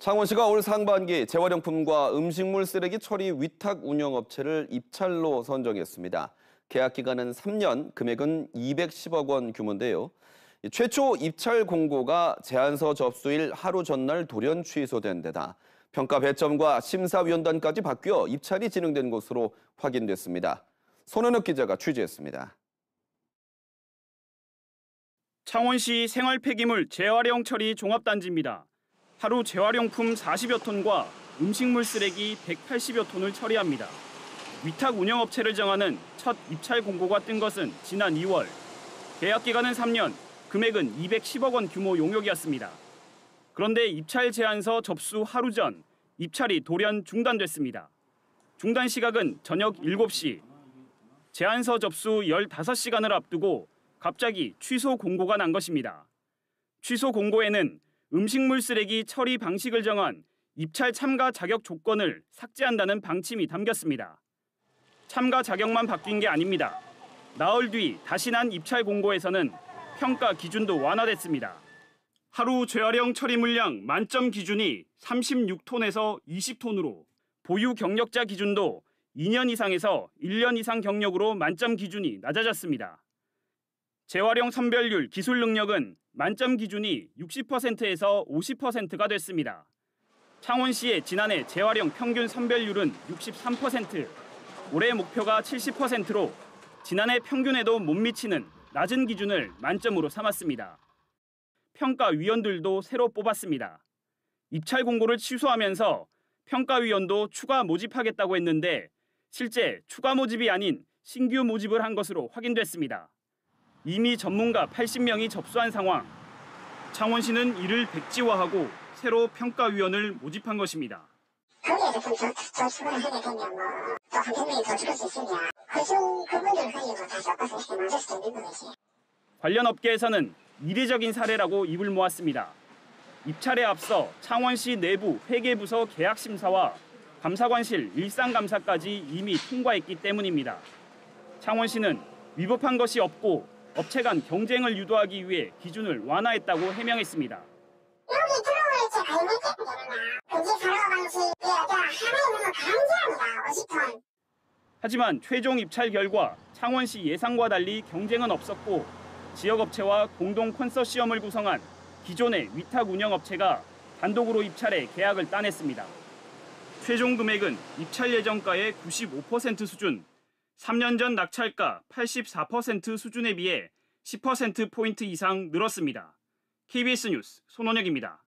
창원시가 올 상반기 재활용품과 음식물 쓰레기 처리 위탁 운영업체를 입찰로 선정했습니다. 계약 기간은 3년, 금액은 210억 원 규모인데요. 최초 입찰 공고가 제안서 접수일 하루 전날 돌연 취소된 데다 평가 배점과 심사위원단까지 바뀌어 입찰이 진행된 것으로 확인됐습니다. 손은혁 기자가 취재했습니다. 창원시 생활폐기물 재활용 처리 종합단지입니다. 하루 재활용품 40여 톤과 음식물 쓰레기 180여 톤을 처리합니다. 위탁 운영업체를 정하는 첫 입찰 공고가 뜬 것은 지난 2월. 계약 기간은 3년, 금액은 210억 원 규모 용역이었습니다. 그런데 입찰 제안서 접수 하루 전 입찰이 돌연 중단됐습니다. 중단 시각은 저녁 7시. 제안서 접수 15시간을 앞두고 갑자기 취소 공고가 난 것입니다. 취소 공고에는 음식물 쓰레기 처리 방식을 정한 입찰 참가 자격 조건을 삭제한다는 방침이 담겼습니다. 참가 자격만 바뀐 게 아닙니다. 나흘 뒤 다시 난 입찰 공고에서는 평가 기준도 완화됐습니다. 하루 재활용 처리 물량 만점 기준이 36톤에서 20톤으로 보유 경력자 기준도 2년 이상에서 1년 이상 경력으로 만점 기준이 낮아졌습니다. 재활용 선별률 기술 능력은 만점 기준이 60%에서 50%가 됐습니다. 창원시의 지난해 재활용 평균 선별률은 63%, 올해 목표가 70%로 지난해 평균에도 못 미치는 낮은 기준을 만점으로 삼았습니다. 평가위원들도 새로 뽑았습니다. 입찰 공고를 취소하면서 평가위원도 추가 모집하겠다고 했는데 실제 추가 모집이 아닌 신규 모집을 한 것으로 확인됐습니다. 이미 전문가 80명이 접수한 상황. 창원시는 이를 백지화하고 새로 평가위원을 모집한 것입니다. 거기에서 더 추가를 하게 되면 또 100명이 더 줄일 수 있으냐. 그분들 거의 다 섞어서 이렇게 맞을 수도 있는 거지. 관련 업계에서는 이례적인 사례라고 입을 모았습니다. 입찰에 앞서 창원시 내부 회계부서 계약심사와 감사관실 일상감사까지 이미 통과했기 때문입니다. 창원시는 위법한 것이 없고 업체 간 경쟁을 유도하기 위해 기준을 완화했다고 해명했습니다. 여기 들어올 때 알겠기 때문에 금지 사료 방식이 하나에 있는 강제합니다. 50톤. 하지만 최종 입찰 결과 창원시 예상과 달리 경쟁은 없었고 지역업체와 공동 컨소시엄을 구성한 기존의 위탁 운영업체가 단독으로 입찰해 계약을 따냈습니다. 최종 금액은 입찰 예정가의 95% 수준, 3년 전 낙찰가 84% 수준에 비해 10%포인트 이상 늘었습니다. KBS 뉴스 손원혁입니다.